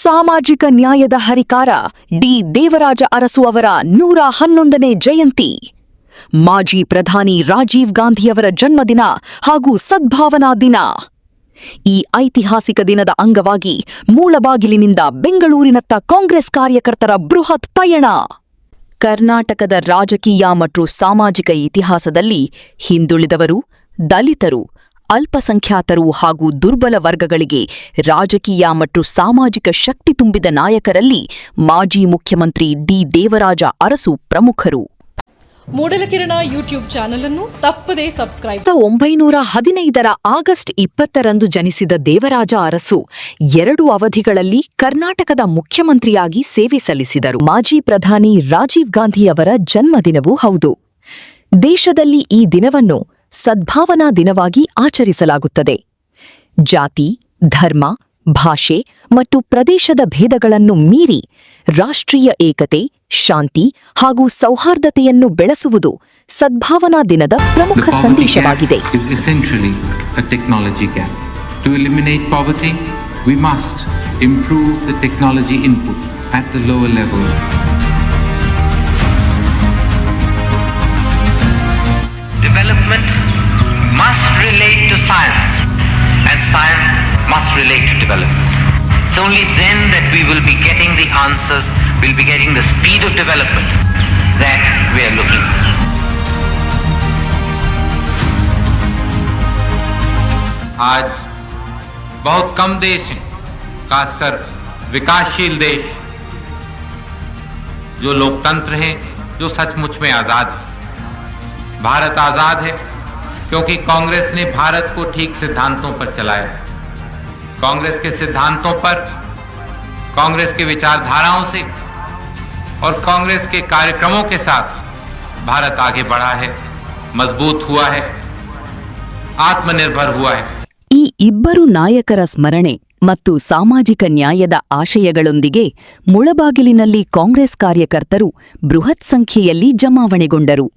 ಸಾಮಾಜಿಕ ನ್ಯಾಯದ ಹರಿಕಾರ ಡಿ ದೇವರಾಜ ಅರಸು ಅವರ 111ನೇ ಜಯಂತಿ. ಮಾಜಿ ಪ್ರಧಾನಿ ರಾಜೀವ್ ಗಾಂಧಿಯವರ ಜನ್ಮದಿನ ಹಾಗೂ ಸದ್ಭಾವನಾ ದಿನ. ಈ ಐತಿಹಾಸಿಕ ದಿನದ ಅಂಗವಾಗಿ ಮೂಳಬಾಗಿಲಿನಿಂದ ಬೆಂಗಳೂರಿನತ್ತ ಕಾಂಗ್ರೆಸ್ ಕಾರ್ಯಕರ್ತರ ಬೃಹತ್ ಪಯಣ. ಕರ್ನಾಟಕದ ರಾಜಕೀಯ ಮತ್ತು ಸಾಮಾಜಿಕ ಇತಿಹಾಸದಲ್ಲಿ ಹಿಂದುಳಿದವರು, ದಲಿತರು, ಅಲ್ಪಸಂಖ್ಯಾತರು ಹಾಗೂ ದುರ್ಬಲ ವರ್ಗಗಳಿಗೆ ರಾಜಕೀಯ ಮತ್ತು ಸಾಮಾಜಿಕ ಶಕ್ತಿ ತುಂಬಿದ ನಾಯಕರಲ್ಲಿ ಮಾಜಿ ಮುಖ್ಯಮಂತ್ರಿ ಡಿ ದೇವರಾಜ ಅರಸು ಪ್ರಮುಖರು. ಮೂಡಲಕಿರಣ ಯೂಟ್ಯೂಬ್ ಚಾನೆಲ್ ಅನ್ನು ತಪ್ಪದೇ ಸಬ್ಸ್ಕ್ರೈಬ್. 1915 ಆಗಸ್ಟ್ 20ರಂದು ಜನಿಸಿದ ದೇವರಾಜ ಅರಸು 2 ಅವಧಿಗಳಲ್ಲಿ ಕರ್ನಾಟಕದ ಮುಖ್ಯಮಂತ್ರಿಯಾಗಿ ಸೇವೆ ಸಲ್ಲಿಸಿದರು. ಮಾಜಿ ಪ್ರಧಾನಿ ರಾಜೀವ್ ಗಾಂಧಿಯವರ ಜನ್ಮದಿನವೂ ಹೌದು. ದೇಶದಲ್ಲಿ ಈ ದಿನವನ್ನು ಸದ್ಭಾವನಾ ದಿನವಾಗಿ ಆಚರಿಸಲಾಗುತ್ತದೆ. ಜಾತಿ, ಧರ್ಮ, ಭಾಷೆ ಮತ್ತು ಪ್ರದೇಶದ ಭೇದಗಳನ್ನು ಮೀರಿ ರಾಷ್ಟ್ರೀಯ ಏಕತೆ, ಶಾಂತಿ ಹಾಗೂ ಸೌಹಾರ್ದತೆಯನ್ನು ಬೆಳೆಸುವುದು ಸದ್ಭಾವನಾ ದಿನದ ಪ್ರಮುಖ ಸಂದೇಶವಾಗಿದೆ. To eliminate poverty, we must improve the technology input at the lower level. Development must relate to science, and science must relate to development. It's only then that we will be getting the answers, we'll be getting the speed of development that we are looking for. आज बहुत कम देश हैं, खासकर विकासशील देश, जो लोकतंत्र हैं, जो सचमुच में आजाद है. भारत आजाद है क्योंकि कांग्रेस ने भारत को ठीक सिद्धांतों पर चलाया. कांग्रेस के सिद्धांतों पर, कांग्रेस के विचारधाराओं से और कांग्रेस के कार्यक्रमों के साथ भारत आगे बढ़ा है, मजबूत हुआ है, आत्मनिर्भर हुआ है. ಈ ಇಬ್ಬರು ನಾಯಕರ ಸ್ಮರಣೆ ಮತ್ತು ಸಾಮಾಜಿಕ ನ್ಯಾಯದ ಆಶಯಗಳೊಂದಿಗೆ ಮುಳಬಾಗಿಲಿನಲ್ಲಿ ಕಾಂಗ್ರೆಸ್ ಕಾರ್ಯಕರ್ತರು ಬೃಹತ್ ಸಂಖ್ಯೆಯಲ್ಲಿ ಜಮಾವಣೆಗೊಂಡರು.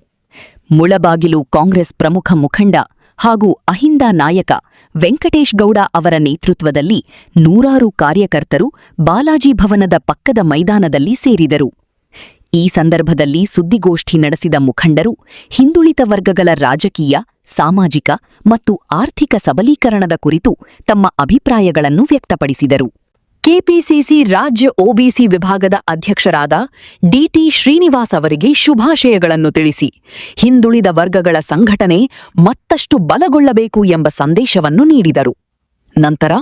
ಮುಳಬಾಗಿಲು ಕಾಂಗ್ರೆಸ್ ಪ್ರಮುಖ ಮುಖಂಡ ಹಾಗೂ ಅಹಿಂದ ನಾಯಕ ವೆಂಕಟೇಶ್ ಗೌಡ ಅವರ ನೇತೃತ್ವದಲ್ಲಿ 100 ಕಾರ್ಯಕರ್ತರು ಬಾಲಾಜಿ ಭವನದ ಪಕ್ಕದ ಮೈದಾನದಲ್ಲಿ ಸೇರಿದರು. ಈ ಸಂದರ್ಭದಲ್ಲಿ ಸುದ್ದಿಗೋಷ್ಠಿ ನಡೆಸಿದ ಮುಖಂಡರು ಹಿಂದುಳಿದ ವರ್ಗಗಳ ರಾಜಕೀಯ, ಸಾಮಾಜಿಕ ಮತ್ತು ಆರ್ಥಿಕ ಸಬಲೀಕರಣದ ಕುರಿತು ತಮ್ಮ ಅಭಿಪ್ರಾಯಗಳನ್ನು ವ್ಯಕ್ತಪಡಿಸಿದರು. ಕೆಪಿಸಿಸಿ ರಾಜ್ಯ ಒಬಿಸಿ ವಿಭಾಗದ ಅಧ್ಯಕ್ಷರಾದ ಡಿಟಿ ಶ್ರೀನಿವಾಸ್ ಅವರಿಗೆ ಶುಭಾಶಯಗಳನ್ನು ತಿಳಿಸಿ ಹಿಂದುಳಿದ ವರ್ಗಗಳ ಸಂಘಟನೆ ಮತ್ತಷ್ಟು ಬಲಗೊಳ್ಳಬೇಕು ಎಂಬ ಸಂದೇಶವನ್ನು ನೀಡಿದರು. ನಂತರ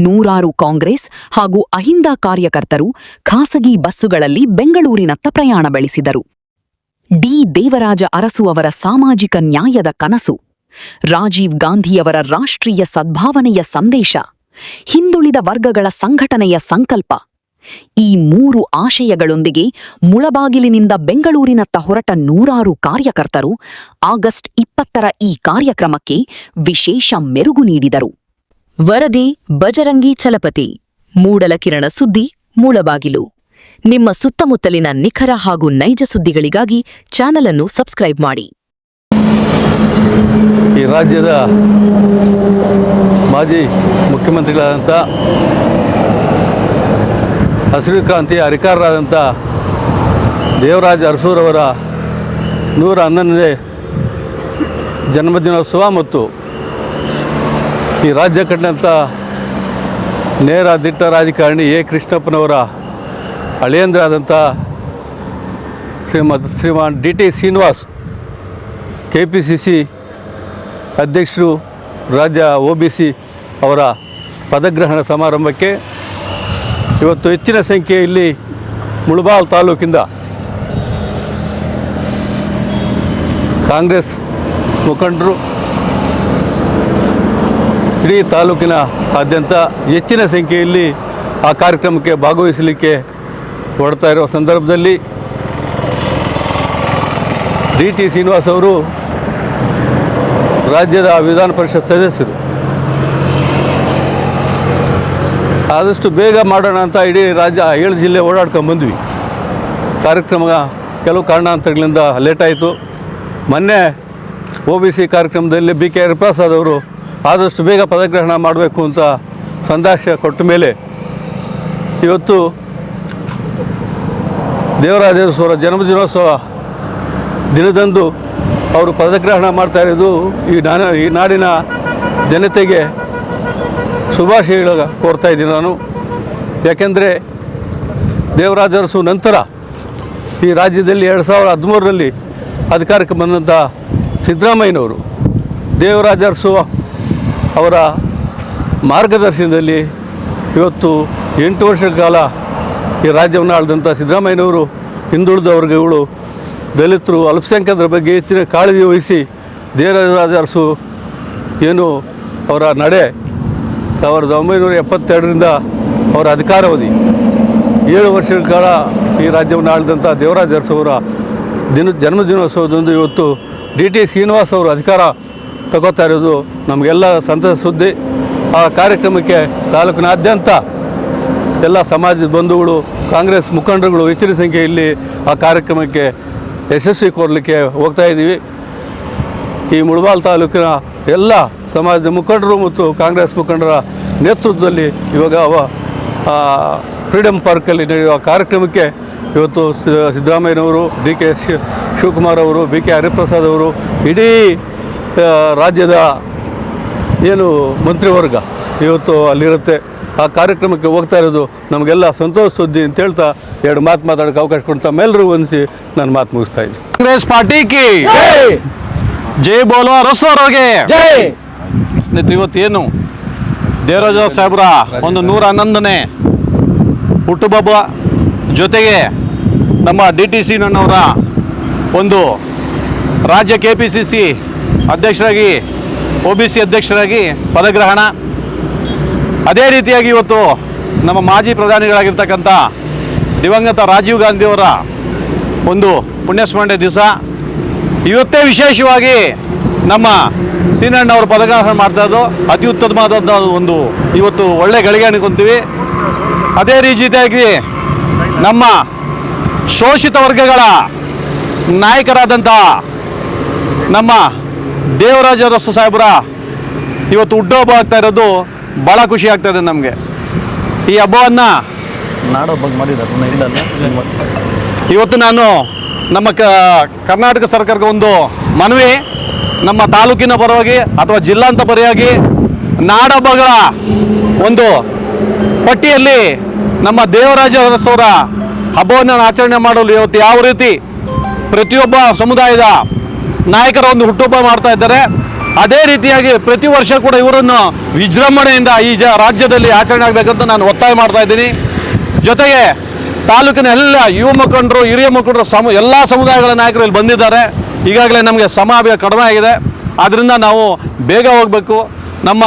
100 ಕಾಂಗ್ರೆಸ್ ಹಾಗೂ ಅಹಿಂದ ಕಾರ್ಯಕರ್ತರು ಖಾಸಗಿ ಬಸ್ಸುಗಳಲ್ಲಿ ಬೆಂಗಳೂರಿನತ್ತ ಪ್ರಯಾಣ ಬೆಳೆಸಿದರು. ಡಿ ದೇವರಾಜ ಅರಸು ಅವರ ಸಾಮಾಜಿಕ ನ್ಯಾಯದ ಕನಸು, ರಾಜೀವ್ ಗಾಂಧಿಯವರ ರಾಷ್ಟ್ರೀಯ ಸದ್ಭಾವನೆಯ ಸಂದೇಶ, ಹಿಂದುಳಿದ ವರ್ಗಗಳ ಸಂಘಟನೆಯ ಸಂಕಲ್ಪ, ಈ 3 ಆಶಯಗಳೊಂದಿಗೆ ಮುಳಬಾಗಿಲಿನಿಂದ ಬೆಂಗಳೂರಿನತ್ತ ಹೊರಟ 100 ಕಾರ್ಯಕರ್ತರು ಆಗಸ್ಟ್ 20ರ ಈ ಕಾರ್ಯಕ್ರಮಕ್ಕೆ ವಿಶೇಷ ಮೆರುಗು ನೀಡಿದರು. ವರದಿ ಬಜರಂಗಿ ಚಲಪತಿ. ಮೂಡಲಕಿರಣ ಸುದ್ದಿ, ಮೂಳಬಾಗಿಲು. ನಿಮ್ಮ ಸುತ್ತಮುತ್ತಲಿನ ನಿಖರ ಹಾಗೂ ನೈಜ ಸುದ್ದಿಗಳಿಗಾಗಿ ಚಾನೆಲ್ ಅನ್ನು ಸಬ್ಸ್ಕ್ರೈಬ್ ಮಾಡಿ. ಈ ರಾಜ್ಯದ ಮಾಜಿ ಮುಖ್ಯಮಂತ್ರಿಗಳಾದಂಥ ಹಸಿರು ಕ್ರಾಂತಿಯ ಹರಿಕಾರರಾದಂಥ ದೇವರಾಜ ಅರಸುರವರ 111ನೇ ಜನ್ಮದಿನೋತ್ಸವ ಮತ್ತು ಈ ರಾಜ್ಯ ಕಂಡಂಥ ನೇರ ದಿಟ್ಟ ರಾಜಕಾರಣಿ ಎ ಕೃಷ್ಣಪ್ಪನವರ ಅಳಿಯಂದ್ರಾದಂಥ ಶ್ರೀಮಾನ್ ಡಿ ಟಿ ಶ್ರೀನಿವಾಸ್ ಕೆಪಿಸಿಸಿ ಅಧ್ಯಕ್ಷರು, ರಾಜ್ಯ ಒಬಿಸಿ ಅವರ ಪದಗ್ರಹಣ ಸಮಾರಂಭಕ್ಕೆ ಇವತ್ತು ಹೆಚ್ಚಿನ ಸಂಖ್ಯೆಯಲ್ಲಿ ಮುಳಬಾಲ್ ತಾಲೂಕಿಂದ ಕಾಂಗ್ರೆಸ್ ಮುಖಂಡರು ಇಡೀ ತಾಲೂಕಿನ ಆದ್ಯಂತ ಹೆಚ್ಚಿನ ಸಂಖ್ಯೆಯಲ್ಲಿ ಆ ಕಾರ್ಯಕ್ರಮಕ್ಕೆ ಭಾಗವಹಿಸಲಿಕ್ಕೆ ಹೊರಡ್ತಾ ಇರುವ ಸಂದರ್ಭದಲ್ಲಿ ಡಿ ಟಿ ಶ್ರೀನಿವಾಸ್ ಅವರು ರಾಜ್ಯದ ವಿಧಾನ ಪರಿಷತ್ ಸದಸ್ಯರು. ಆದಷ್ಟು ಬೇಗ ಮಾಡೋಣ ಅಂತ ಇಡೀ ರಾಜ್ಯ 7 ಜಿಲ್ಲೆ ಓಡಾಡ್ಕೊಂಡ್ಬಂದ್ವಿ. ಕಾರ್ಯಕ್ರಮ ಕೆಲವು ಕಾರಣಾಂತರಗಳಿಂದ ಲೇಟ್ ಆಯಿತು. ಮೊನ್ನೆ ಒಬಿಸಿ ಕಾರ್ಯಕ್ರಮದಲ್ಲಿ ಬಿ ಕೆ ಹರಿಪ್ರಸಾದ್ ಅವರು ಆದಷ್ಟು ಬೇಗ ಪದಗ್ರಹಣ ಮಾಡಬೇಕು ಅಂತ ಸಂದೇಶ ಕೊಟ್ಟ ಮೇಲೆ ಇವತ್ತು ದೇವರಾಜ ಅರಸು ಜನ್ಮದಿನೋತ್ಸವ ದಿನದಂದು ಅವರು ಪದಗ್ರಹಣ ಮಾಡ್ತಾ ಇರೋದು ಈ ನಾಡಿನ ಜನತೆಗೆ ಶುಭಾಶಯಗಳು ಕೋರ್ತಾ ಇದ್ದೀನಿ ನಾನು. ಯಾಕೆಂದರೆ ದೇವರಾಜ ಅರಸು ನಂತರ ಈ ರಾಜ್ಯದಲ್ಲಿ 2013ರಲ್ಲಿ ಅಧಿಕಾರಕ್ಕೆ ಬಂದಂಥ ಸಿದ್ದರಾಮಯ್ಯನವರು ದೇವರಾಜ ಅರಸು ಅವರ ಮಾರ್ಗದರ್ಶನದಲ್ಲಿ ಇವತ್ತು 8 ವರ್ಷಗಳ ಕಾಲ ಈ ರಾಜ್ಯವನ್ನು ಆಳಿದಂಥ ಸಿದ್ದರಾಮಯ್ಯನವರು ಹಿಂದುಳಿದ ವರ್ಗಗಳು, ದಲಿತರು, ಅಲ್ಪಸಂಖ್ಯಾತರ ಬಗ್ಗೆ ಹೆಚ್ಚಿನ ಕಾಳಜಿ ವಹಿಸಿ ದೇವರಾಜ ಅರಸು ಏನು ಅವರ ನಡೆ 1972ರಿಂದ ಅವರ ಅಧಿಕಾರಾವಧಿ 7 ವರ್ಷಗಳ ಕಾಲ ಈ ರಾಜ್ಯವನ್ನು ಆಳಿದಂಥ ದೇವರಾಜ ಅರಸು ಅವರ ಜನ್ಮದಿನೋತ್ಸವದಂದು ಇವತ್ತು DT ಶ್ರೀನಿವಾಸ್ ಅವರು ಅಧಿಕಾರ ತಗೋತಾ ಇರೋದು ನಮಗೆಲ್ಲ ಸಂತಸ ಸುದ್ದಿ. ಆ ಕಾರ್ಯಕ್ರಮಕ್ಕೆ ತಾಲೂಕಿನಾದ್ಯಂತ ಎಲ್ಲ ಸಮಾಜದ ಬಂಧುಗಳು, ಕಾಂಗ್ರೆಸ್ ಮುಖಂಡರುಗಳು ಹೆಚ್ಚಿನ ಸಂಖ್ಯೆಯಲ್ಲಿ ಆ ಕಾರ್ಯಕ್ರಮಕ್ಕೆ ಯಶಸ್ವಿ ಕೋರಲಿಕ್ಕೆ ಹೋಗ್ತಾ ಇದ್ದೀವಿ. ಈ ಮುಳಬಾಲ್ ತಾಲೂಕಿನ ಎಲ್ಲ ಸಮಾಜದ ಮುಖಂಡರು ಮತ್ತು ಕಾಂಗ್ರೆಸ್ ಮುಖಂಡರ ನೇತೃತ್ವದಲ್ಲಿ ಇವಾಗ ಫ್ರೀಡಮ್ ಪಾರ್ಕಲ್ಲಿ ನಡೆಯುವ ಕಾರ್ಯಕ್ರಮಕ್ಕೆ ಇವತ್ತು ಸಿದ್ದರಾಮಯ್ಯನವರು, DK ಶಿವಕುಮಾರ್ ಅವರು, BK ಹರಿಪ್ರಸಾದ್ ಅವರು, ಇಡೀ ರಾಜ್ಯದ ಏನು ಮಂತ್ರಿವರ್ಗ ಇವತ್ತು ಅಲ್ಲಿರುತ್ತೆ. ಆ ಕಾರ್ಯಕ್ರಮಕ್ಕೆ ಹೋಗ್ತಾ ಇರೋದು ನಮಗೆಲ್ಲ ಸಂತೋಷ ಸುದ್ದಿ ಅಂತ ಹೇಳ್ತಾ 2 ಮಾತು ಮಾತಾಡೋಕ್ಕೆ ಅವಕಾಶ ಕೊಡ್ತಾ ತಮ್ಮೆಲ್ಲರಿಗೂ ವಂದಿಸಿ ನಾನು ಮಾತು ಮುಗಿಸ್ತಾ ಇದ್ದೀನಿ. ಕಾಂಗ್ರೆಸ್ ಪಾರ್ಟಿಗೆ ಜೈ ಬೋಲೋ ಅರಸು ಅವರಿಗೆ ಸ್ನೇಹಿತರೆ, ಇವತ್ತೇನು ದೇವರಾಜ ಸಾಹೇಬ್ರ ಒಂದು 111ನೇ ಹುಟ್ಟುಹಬ್ಬ ಜೊತೆಗೆ ನಮ್ಮ DT ಶ್ರೀನಣ್ಣವರ ಒಂದು ರಾಜ್ಯ KPCC ಅಧ್ಯಕ್ಷರಾಗಿ, OBC ಅಧ್ಯಕ್ಷರಾಗಿ ಪದಗ್ರಹಣ. ಅದೇ ರೀತಿಯಾಗಿ ಇವತ್ತು ನಮ್ಮ ಮಾಜಿ ಪ್ರಧಾನಿಗಳಾಗಿರ್ತಕ್ಕಂಥ ದಿವಂಗತ ರಾಜೀವ್ ಗಾಂಧಿಯವರ ಒಂದು ಪುಣ್ಯಸ್ಮರಣೆ ದಿವಸ. ಇವತ್ತೇ ವಿಶೇಷವಾಗಿ ನಮ್ಮ ಶ್ರೀನಣ್ಣವರು ಪದಗ್ರಹಣ ಮಾಡ್ತಾ ಇದ್ದು ಅತಿ ಉತ್ತಮವಾದ ಒಂದು ಇವತ್ತು ಒಳ್ಳೆ ಗಳಿಗೆ ಅನ್ಕೊಂತೀವಿ. ಅದೇ ರೀತಿಯಾಗಿ ನಮ್ಮ ಶೋಷಿತ ವರ್ಗಗಳ ನಾಯಕರಾದಂಥ ನಮ್ಮ ದೇವರಾಜ ಅರಸು ಸಾಹೇಬ್ರ ಇವತ್ತು ಹುಟ್ಟುಹಬ್ಬ ಆಗ್ತಾ ಇರೋದು ಭಾಳ ಖುಷಿ ಆಗ್ತಾ ಇದೆ ನಮಗೆ. ಈ ಹಬ್ಬವನ್ನು ಇವತ್ತು ನಾನು ನಮ್ಮ ಕರ್ನಾಟಕ ಸರ್ಕಾರಕ್ಕೆ ಒಂದು ಮನವಿ, ನಮ್ಮ ತಾಲೂಕಿನ ಪರವಾಗಿ ಅಥವಾ ಜಿಲ್ಲಾಂತ ಪರವಾಗಿ ನಾಡಹಬ್ಬಗಳ ಒಂದು ಪಟ್ಟಿಯಲ್ಲಿ ನಮ್ಮ ದೇವರಾಜ ಅರಸವರ ಹಬ್ಬವನ್ನು ಆಚರಣೆ ಮಾಡಲು ಇವತ್ತು ಯಾವ ರೀತಿ ಪ್ರತಿಯೊಬ್ಬ ಸಮುದಾಯದ ನಾಯಕರ ಒಂದು ಹುಟ್ಟುಹಬ್ಬ ಮಾಡ್ತಾ ಇದ್ದಾರೆ, ಅದೇ ರೀತಿಯಾಗಿ ಪ್ರತಿ ವರ್ಷ ಕೂಡ ಇವರನ್ನು ವಿಜೃಂಭಣೆಯಿಂದ ಈ ರಾಜ್ಯದಲ್ಲಿ ಆಚರಣೆ ಆಗಬೇಕಂತ ನಾನು ಒತ್ತಾಯ ಮಾಡ್ತಾ ಇದ್ದೀನಿ. ಜೊತೆಗೆ ತಾಲೂಕಿನ ಎಲ್ಲ ಯುವ ಮುಖಂಡರು, ಹಿರಿಯ ಮುಖಂಡರು, ಎಲ್ಲ ಸಮುದಾಯಗಳ ನಾಯಕರು ಇಲ್ಲಿ ಬಂದಿದ್ದಾರೆ. ಈಗಾಗಲೇ ನಮಗೆ ಸಮಯ ಕಡಿಮೆ ಆಗಿದೆ, ಆದ್ದರಿಂದ ನಾವು ಬೇಗ ಹೋಗಬೇಕು. ನಮ್ಮ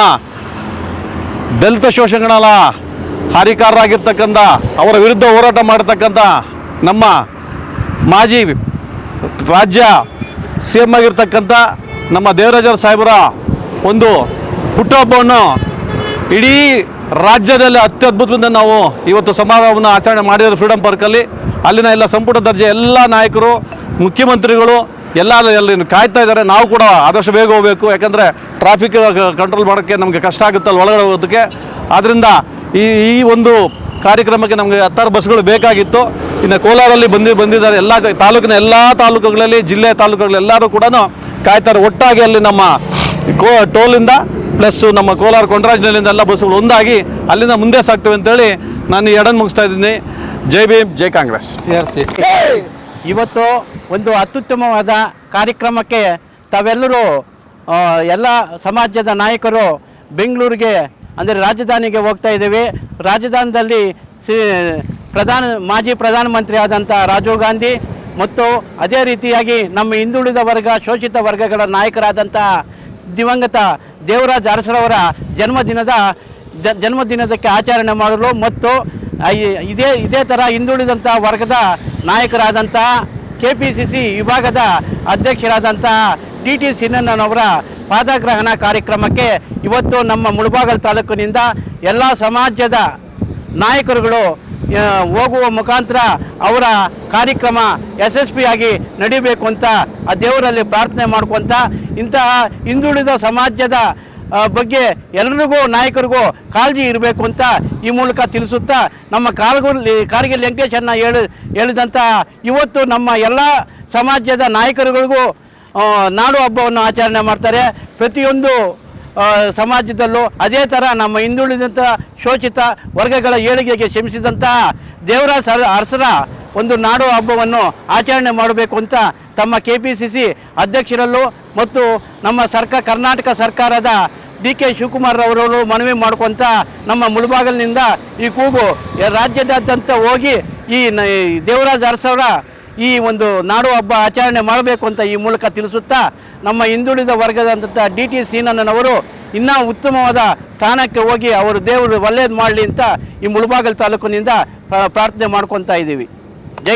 ದಲಿತ ಶೋಷಣೆಗಳ ಹಾರಿಕಾರರಾಗಿರ್ತಕ್ಕಂಥ, ಅವರ ವಿರುದ್ಧ ಹೋರಾಟ ಮಾಡತಕ್ಕಂಥ ನಮ್ಮ ಮಾಜಿ ರಾಜ್ಯ CM ಆಗಿರ್ತಕ್ಕಂಥ ನಮ್ಮ ದೇವರಾಜ ಸಾಹೇಬರ ಒಂದು ಹುಟ್ಟುಹಬ್ಬವನ್ನು ಇಡೀ ರಾಜ್ಯದಲ್ಲಿ ಅತ್ಯದ್ಭುತದಿಂದ ನಾವು ಇವತ್ತು ಸಮಾರಂಭವನ್ನು ಆಚರಣೆ ಮಾಡಿರೋ ಫ್ರೀಡಮ್ ಪಾರ್ಕಲ್ಲಿ. ಅಲ್ಲಿನ ಎಲ್ಲ ಸಂಪುಟ ದರ್ಜೆ ಎಲ್ಲ ನಾಯಕರು, ಮುಖ್ಯಮಂತ್ರಿಗಳು ಎಲ್ಲ ಕಾಯ್ತಾ ಇದ್ದಾರೆ. ನಾವು ಕೂಡ ಆದಷ್ಟು ಬೇಗ ಹೋಗಬೇಕು, ಯಾಕಂದರೆ ಟ್ರಾಫಿಕ್ ಕಂಟ್ರೋಲ್ ಮಾಡೋಕ್ಕೆ ನಮಗೆ ಕಷ್ಟ ಆಗುತ್ತಲ್ಲ ಒಳಗಡೆ ಹೋಗೋದಕ್ಕೆ. ಆದ್ದರಿಂದ ಈ ಒಂದು ಕಾರ್ಯಕ್ರಮಕ್ಕೆ ನಮಗೆ 16 ಬಸ್ಗಳು ಬೇಕಾಗಿತ್ತು. ಇನ್ನು ಕೋಲಾರಲ್ಲಿ ಬಂದಿದ್ದಾರೆ. ಎಲ್ಲ ತಾಲೂಕಿನ ಎಲ್ಲ ತಾಲೂಕುಗಳಲ್ಲಿ, ಜಿಲ್ಲೆ ತಾಲೂಕುಗಳಲ್ಲಿ ಎಲ್ಲರೂ ಕೂಡ ಕಾಯ್ತಾರೆ. ಒಟ್ಟಾಗಿ ಅಲ್ಲಿ ನಮ್ಮ ಟೋಲಿಂದ ಪ್ಲಸ್ ನಮ್ಮ ಕೋಲಾರ ಕೊಂಡರಾಜನಲ್ಲಿಂದ ಎಲ್ಲ ಬಸ್ಸುಗಳು ಒಂದಾಗಿ ಅಲ್ಲಿಂದ ಮುಂದೆ ಸಾಗ್ತವೆ ಅಂತೇಳಿ ನಾನು ಈ ಎಡನ್ನು ಮುಗಿಸ್ತಾ ಇದ್ದೀನಿ. ಜೈ ಭೀಮ್, ಜೈ ಕಾಂಗ್ರೆಸ್. ಇವತ್ತು ಒಂದು ಅತ್ಯುತ್ತಮವಾದ ಕಾರ್ಯಕ್ರಮಕ್ಕೆ ತಾವೆಲ್ಲರೂ ಎಲ್ಲ ಸಮಾಜದ ನಾಯಕರು ಬೆಂಗಳೂರಿಗೆ ಅಂದರೆ ರಾಜಧಾನಿಗೆ ಹೋಗ್ತಾ ಇದ್ದೇವೆ. ರಾಜಧಾನಿಯಲ್ಲಿ ಮಾಜಿ ಪ್ರಧಾನಮಂತ್ರಿ ಆದಂಥ ರಾಜೀವ್ ಗಾಂಧಿ ಮತ್ತು ಅದೇ ರೀತಿಯಾಗಿ ನಮ್ಮ ಹಿಂದುಳಿದ ವರ್ಗ, ಶೋಷಿತ ವರ್ಗಗಳ ನಾಯಕರಾದಂಥ ದಿವಂಗತ ದೇವರಾಜ ಅರಸರವರ ಜನ್ಮದಿನದಕ್ಕೆ ಆಚರಣೆ ಮಾಡಲು ಮತ್ತು ಇದೇ ಥರ ಹಿಂದುಳಿದಂಥ ವರ್ಗದ ನಾಯಕರಾದಂಥ KPCC ವಿಭಾಗದ ಅಧ್ಯಕ್ಷರಾದಂಥ DT ಶ್ರೀನಣ್ಣನವರ ಪಾದಗ್ರಹಣ ಕಾರ್ಯಕ್ರಮಕ್ಕೆ ಇವತ್ತು ನಮ್ಮ ಮುಳಬಾಗಿಲು ತಾಲೂಕಿನಿಂದ ಎಲ್ಲ ಸಮಾಜದ ನಾಯಕರುಗಳು ಹೋಗುವ ಮುಖಾಂತರ ಅವರ ಕಾರ್ಯಕ್ರಮ ಯಶಸ್ವಿಯಾಗಿ ನಡಿಬೇಕು ಅಂತ ಆ ದೇವರಲ್ಲಿ ಪ್ರಾರ್ಥನೆ ಮಾಡ್ಕೊತ ಇಂತಹ ಹಿಂದುಳಿದ ಸಮಾಜದ ಬಗ್ಗೆ ಎಲ್ಲರಿಗೂ ನಾಯಕರಿಗೂ ಕಾಳಜಿ ಇರಬೇಕು ಅಂತ ಈ ಮೂಲಕ ತಿಳಿಸುತ್ತಾ ನಮ್ಮ ಕಾರಗಿಲ್ ವೆಂಕಟೇಶನ್ನ ಹೇಳಿದಂಥ ಇವತ್ತು ನಮ್ಮ ಎಲ್ಲ ಸಮಾಜದ ನಾಯಕರುಗಳಿಗೂ ನಾಡು ಹಬ್ಬವನ್ನು ಆಚರಣೆ ಮಾಡ್ತಾರೆ. ಪ್ರತಿಯೊಂದು ಸಮಾಜದಲ್ಲೂ ಅದೇ ಥರ ನಮ್ಮ ಹಿಂದುಳಿದಂಥ ಶೋಷಿತ ವರ್ಗಗಳ ಏಳಿಗೆಗೆ ಶ್ರಮಿಸಿದಂಥ ದೇವರಾಜ ಅರಸರ ಒಂದು ನಾಡು ಹಬ್ಬವನ್ನು ಆಚರಣೆ ಮಾಡಬೇಕು ಅಂತ ತಮ್ಮ KPCC ಅಧ್ಯಕ್ಷರಲ್ಲೂ ಮತ್ತು ನಮ್ಮ ಕರ್ನಾಟಕ ಸರ್ಕಾರದ DK ಶಿವಕುಮಾರ್ ಅವರವರು ಮನವಿ ಮಾಡ್ಕೊತ ನಮ್ಮ ಮುಳಬಾಗಿಲಿನಿಂದ ಈ ಕೂಗು ರಾಜ್ಯದಾದ್ಯಂತ ಹೋಗಿ ಈ ದೇವರಾಜ ಅರಸರ ಈ ಒಂದು ನಾಡು ಹಬ್ಬ ಆಚರಣೆ ಮಾಡಬೇಕು ಅಂತ ಈ ಮೂಲಕ ತಿಳಿಸುತ್ತಾ ನಮ್ಮ ಹಿಂದುಳಿದ ವರ್ಗದಂಥ DT ಸೀನಣ್ಣನವರು ಇನ್ನೂ ಉತ್ತಮವಾದ ಸ್ಥಾನಕ್ಕೆ ಹೋಗಿ ಅವರು ದೇವರು ಒಳ್ಳೆಯದು ಮಾಡಲಿ ಅಂತ ಈ ಮುಳಬಾಗಿಲು ತಾಲೂಕಿನಿಂದ ಪ್ರಾರ್ಥನೆ ಮಾಡ್ಕೊತಾ ಇದ್ದೀವಿ.